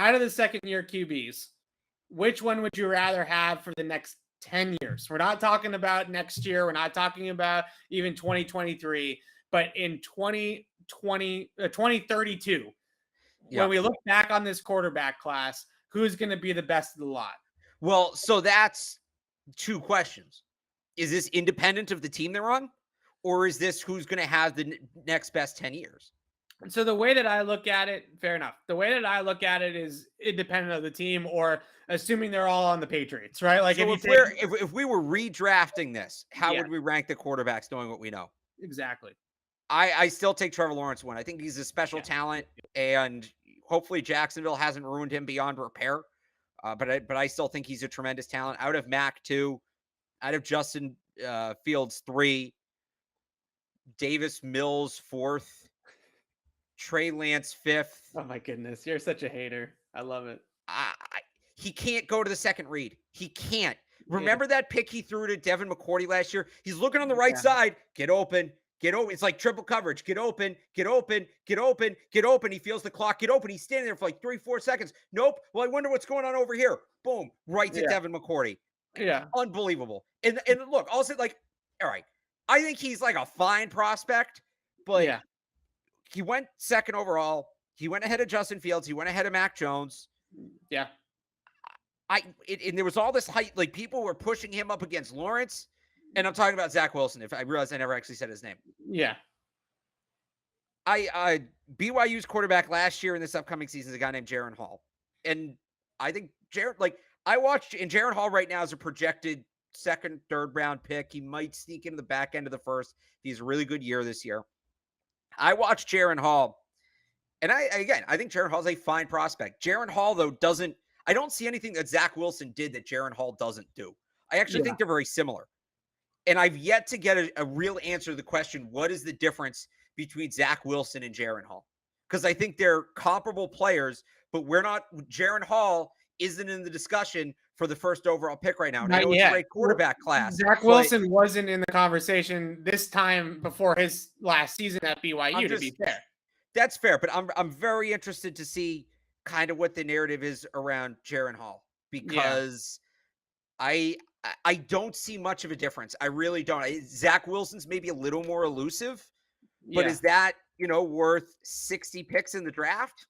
out of the second-year QBs, which one would you rather have for the next 10 years? We're not talking about next year. We're not talking about even 2023, but in 2032, when we look back on this quarterback class, who's going to be the best of the lot? Well, so that's two questions. Is this independent of the team they're on? Or is this who's going to have the next best 10 years? So the way that I look at it, fair enough. The way that I look at it is independent of the team, or assuming they're all on the Patriots, right? Like, so if we were redrafting this, how would we rank the quarterbacks knowing what we know? Exactly. I still take Trevor Lawrence one. I think he's a special talent, and hopefully Jacksonville hasn't ruined him beyond repair. But I still think he's a tremendous talent. Out of Mac 2, out of Justin Fields 3, Davis Mills 4th, Trey Lance 5th. Oh my goodness, you're such a hater. I love it. He can't go to the second read. He can't. Remember that pick he threw to Devin McCourty last year? He's looking on the right side. Get open. Get open. It's like triple coverage. Get open. Get open. Get open. Get open. He feels the clock. Get open. He's standing there for like 3-4 seconds. Nope. Well, I wonder what's going on over here. Boom. Right to Devin McCourty. Yeah. Unbelievable. And look, I'll say, like, all right. I think he's like a fine prospect, but he went second overall. He went ahead of Justin Fields. He went ahead of Mac Jones. Yeah. And there was all this hype. Like, people were pushing him up against Lawrence. And I'm talking about Zach Wilson, if I realized I never actually said his name. Yeah. BYU's quarterback last year in this upcoming season is a guy named Jaren Hall. And I think Jaren Hall right now is a projected second, third round pick. He might sneak into the back end of the first. He's a really good year this year. I watched Jaren Hall, and I think Jaren Hall is a fine prospect. Jaren Hall, though, I don't see anything that Zach Wilson did that Jaren Hall doesn't do. I actually think they're very similar. And I've yet to get a real answer to the question, what is the difference between Zach Wilson and Jaren Hall? Because I think they're comparable players, but Jaren Hall isn't in the discussion for the first overall pick right now. And I know it's a great quarterback class. Zach Wilson wasn't in the conversation this time before his last season at BYU, to be fair. That's fair, but I'm very interested to see kind of what the narrative is around Jaren Hall, because I don't see much of a difference. I really don't. Zach Wilson's maybe a little more elusive, but is that, worth 60 picks in the draft?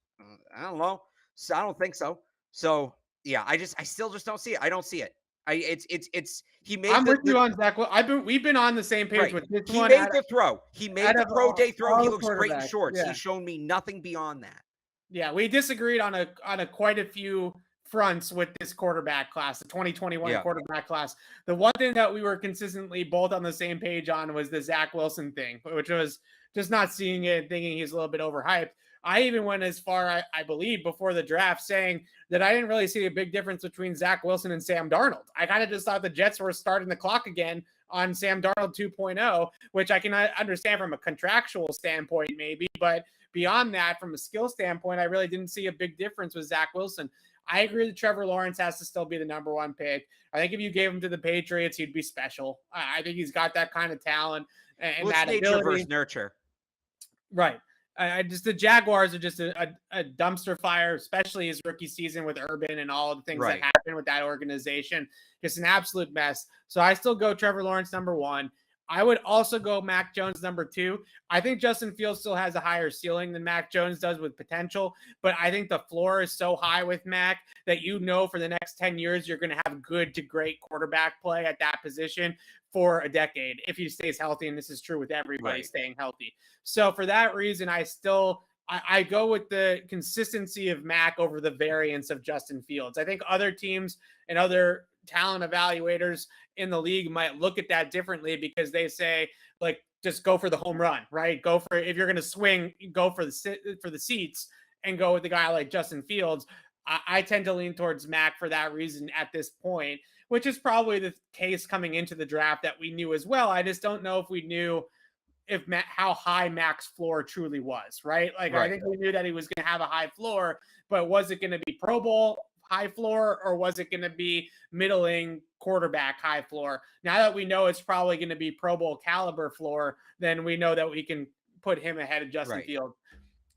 I don't know. So I don't think so. So yeah, I still just don't see it. I don't see it. I'm with you on Zach. We've been on the same page with this one. He made the throw. He made the pro day throw. He looks great in shorts. Yeah. He's shown me nothing beyond that. Yeah, we disagreed on quite a few fronts with this quarterback class, the 2021 quarterback class. The one thing that we were consistently both on the same page on was the Zach Wilson thing, which was just not seeing it, thinking he's a little bit overhyped. I even went as far, I believe, before the draft, saying that I didn't really see a big difference between Zach Wilson and Sam Darnold. I kind of just thought the Jets were starting the clock again on Sam Darnold 2.0, which I can understand from a contractual standpoint maybe, but beyond that, from a skill standpoint, I really didn't see a big difference with Zach Wilson. I agree that Trevor Lawrence has to still be the number one pick. I think if you gave him to the Patriots, he'd be special. I think he's got that kind of talent and that ability. Versus nurture. Right. The Jaguars are just a dumpster fire, especially his rookie season with Urban and all the things that happened with that organization. Just an absolute mess. So I still go Trevor Lawrence number one. I would also go Mac Jones number two. I think Justin Fields still has a higher ceiling than Mac Jones does with potential, but I think the floor is so high with Mac that for the next 10 years, you're going to have good to great quarterback play at that position for a decade if he stays healthy, and this is true with everybody staying healthy. So for that reason, I go with the consistency of Mac over the variance of Justin Fields. I think other teams and other talent evaluators in the league might look at that differently because they say, like, just go for the home run, right? If you're going to swing, go for the seats and go with the guy like Justin Fields. I tend to lean towards Mac for that reason at this point, which is probably the case coming into the draft that we knew as well. I just don't know if we knew how high Mac's floor truly was, right? I think we knew that he was going to have a high floor, but was it going to be Pro Bowl high floor, or was it going to be middling quarterback high floor? Now that we know it's probably going to be Pro Bowl caliber floor, then we know that we can put him ahead of Justin Fields.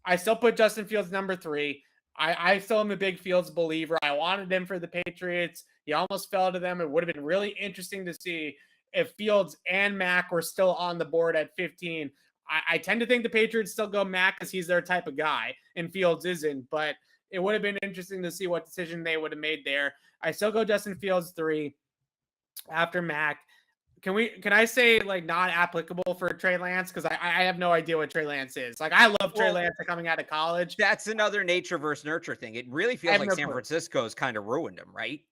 I still put Justin Fields number three. I still am a big Fields believer. I wanted him for the Patriots. He almost fell to them. It would have been really interesting to see if Fields and Mac were still on the board at 15. I tend to think the Patriots still go Mac because he's their type of guy, and Fields isn't. But it would have been interesting to see what decision they would have made there. I still go Justin Fields 3 after Mac. Can I say like not applicable for Trey Lance? Because I have no idea what Trey Lance is. Like I love Trey Lance coming out of college. That's another nature versus nurture thing. It really feels like San Francisco's kind of ruined him, right?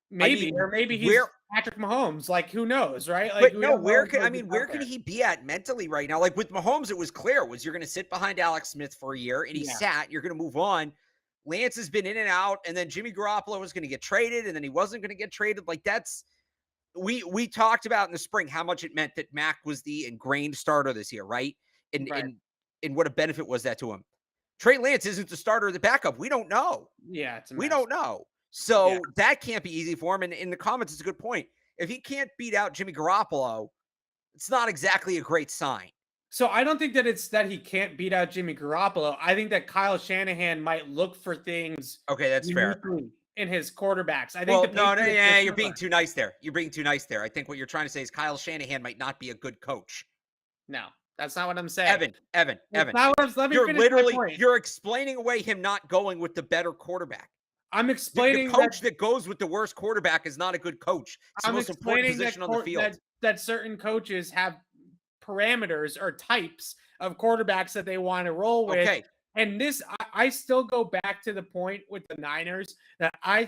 Maybe, or maybe he's Patrick Mahomes. Like who knows, right? Like, but no, where can he be at mentally right now? Like with Mahomes, it was clear you're going to sit behind Alex Smith for a year, and he sat. You're going to move on. Lance has been in and out, and then Jimmy Garoppolo was going to get traded, and then he wasn't going to get traded. Like that's. We talked about in the spring how much it meant that Mac was the ingrained starter this year, right? And what a benefit was that to him. Trey Lance isn't the starter or the backup. We don't know. Yeah, we don't know. So that can't be easy for him. And in the comments, it's a good point. If he can't beat out Jimmy Garoppolo, it's not exactly a great sign. So I don't think that it's that he can't beat out Jimmy Garoppolo. I think that Kyle Shanahan might look for things. Okay, that's fair. In his quarterbacks. I think you're being too nice there. You're being too nice there. I think what you're trying to say is Kyle Shanahan might not be a good coach. No, that's not what I'm saying. Evan. You're explaining away him not going with the better quarterback. I'm explaining the coach that goes with the worst quarterback is not a good coach. It's the most important position on the field. That certain coaches have parameters or types of quarterbacks that they want to roll with. Okay. And this, I still go back to the point with the Niners that I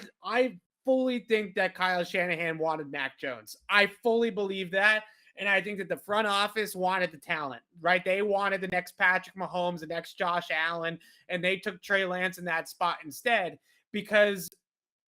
fully think that Kyle Shanahan wanted Mac Jones. I fully believe that. And I think that the front office wanted the talent, right? They wanted the next Patrick Mahomes, the next Josh Allen, and they took Trey Lance in that spot instead because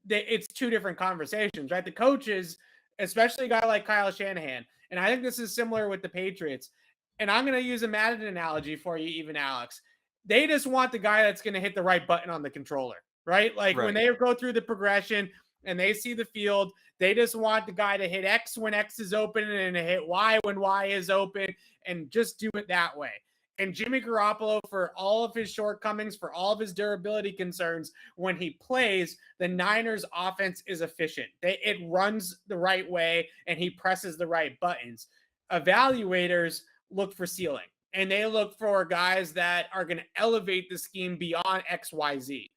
it's two different conversations, right? The coaches, especially a guy like Kyle Shanahan, and I think this is similar with the Patriots. And I'm going to use a Madden analogy for you, even Alex. They just want the guy that's going to hit the right button on the controller, right? Like when they go through the progression and they see the field, they just want the guy to hit X when X is open and to hit Y when Y is open and just do it that way. And Jimmy Garoppolo, for all of his shortcomings, for all of his durability concerns, when he plays, the Niners offense is efficient. It runs the right way and he presses the right buttons. Evaluators look for ceiling. And they look for guys that are going to elevate the scheme beyond XYZ.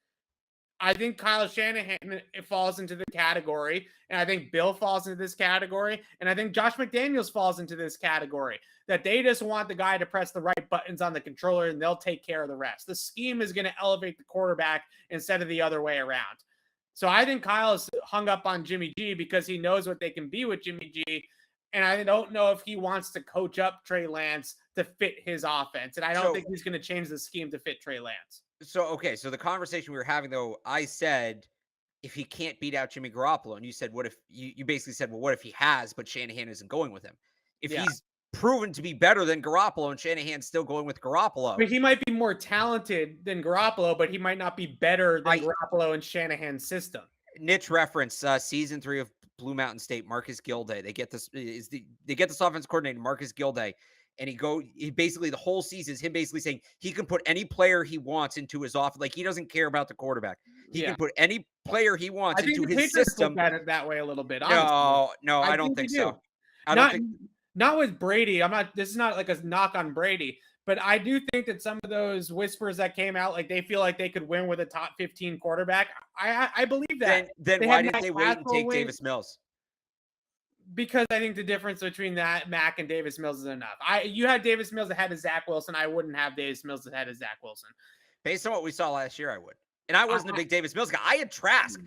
I think Kyle Shanahan falls into the category, and I think Bill falls into this category, and I think Josh McDaniels falls into this category, that they just want the guy to press the right buttons on the controller, and they'll take care of the rest. The scheme is going to elevate the quarterback instead of the other way around. So I think Kyle is hung up on Jimmy G because he knows what they can be with Jimmy G, and I don't know if he wants to coach up Trey Lance to fit his offense. And I don't think he's going to change the scheme to fit Trey Lance. So the conversation we were having, though, I said, if he can't beat out Jimmy Garoppolo, and you said, what if you basically said, well, what if he has, but Shanahan isn't going with him? If he's proven to be better than Garoppolo and Shanahan's still going with Garoppolo. But he might be more talented than Garoppolo, but he might not be better than Garoppolo and Shanahan's system. Niche reference, season 3 of Blue Mountain State, Marcus Gilday. They get this offense coordinator, Marcus Gilday, and he basically the whole season is him basically saying he can put any player he wants into his offense. Like he doesn't care about the quarterback. He can put any player he wants into his system. Look at it that way a little bit. Honestly. No, I don't think so. Not with Brady. This is not like a knock on Brady, but I do think that some of those whispers that came out, like they feel like they could win with a top 15 quarterback. I believe that. Then why didn't they wait and take Davis Mills? Because I think the difference between that Mac and Davis Mills is enough. You had Davis Mills ahead of Zach Wilson. I wouldn't have Davis Mills ahead of Zach Wilson. Based on what we saw last year, I would. And I wasn't a big Davis Mills guy. I had Trask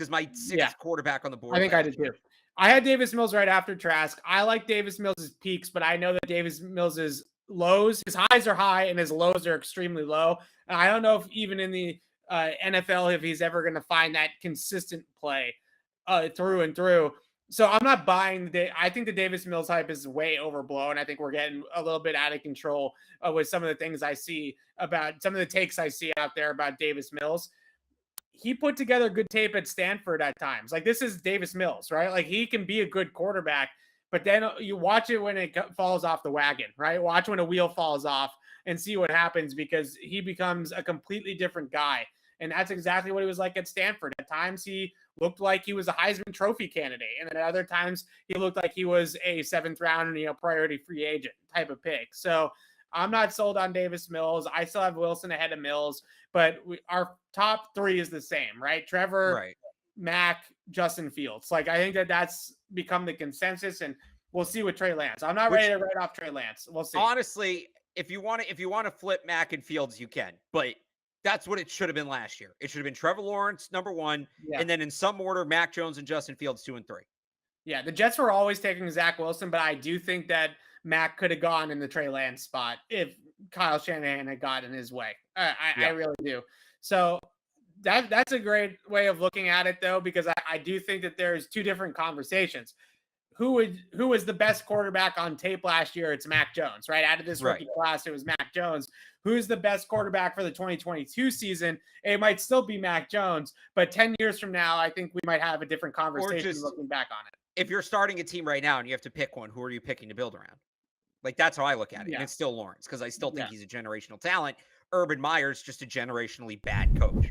as my sixth quarterback on the board. I think I did too. I had Davis Mills right after Trask. I like Davis Mills' peaks, but I know that Davis Mills' lows, his highs are high and his lows are extremely low. And I don't know if even in the NFL, if he's ever going to find that consistent play through and through. So I'm not buying I think the Davis Mills hype is way overblown. I think we're getting a little bit out of control with some of the things I see about some of the takes I see out there about Davis Mills. He put together good tape at Stanford at times. Like this is Davis Mills, right? Like he can be a good quarterback, but then you watch it when it falls off the wagon, right? Watch when a wheel falls off and see what happens, because he becomes a completely different guy. And that's exactly what he was like at Stanford. At times he looked like he was a Heisman Trophy candidate, and then at other times he looked like he was a 7th round, priority free agent type of pick. So I'm not sold on Davis Mills. I still have Wilson ahead of Mills, but our top 3 is the same, right? Trevor, right. Mac, Justin Fields. Like, I think that that's become the consensus, and we'll see with Trey Lance. I'm not ready to write off Trey Lance. We'll see. Honestly, if you want to flip Mac and Fields, you can, but that's what it should have been last year. It should have been Trevor Lawrence, number 1, and then in some order, Mac Jones and Justin Fields, 2 and 3. Yeah, the Jets were always taking Zach Wilson, but I do think that Mac could have gone in the Trey Lance spot if Kyle Shanahan had gotten his way. I really do. So that's a great way of looking at it, though, because I do think that there's 2 different conversations. Who was the best quarterback on tape last year? It's Mac Jones, right? Out of this rookie class, it was Mac Jones. Who's the best quarterback for the 2022 season? It might still be Mac Jones, but 10 years from now, I think we might have a different conversation looking back on it. If you're starting a team right now and you have to pick one, who are you picking to build around? Like, that's how I look at it. And it's still Lawrence, because I still think he's a generational talent. Urban Meyer's just a generationally bad coach.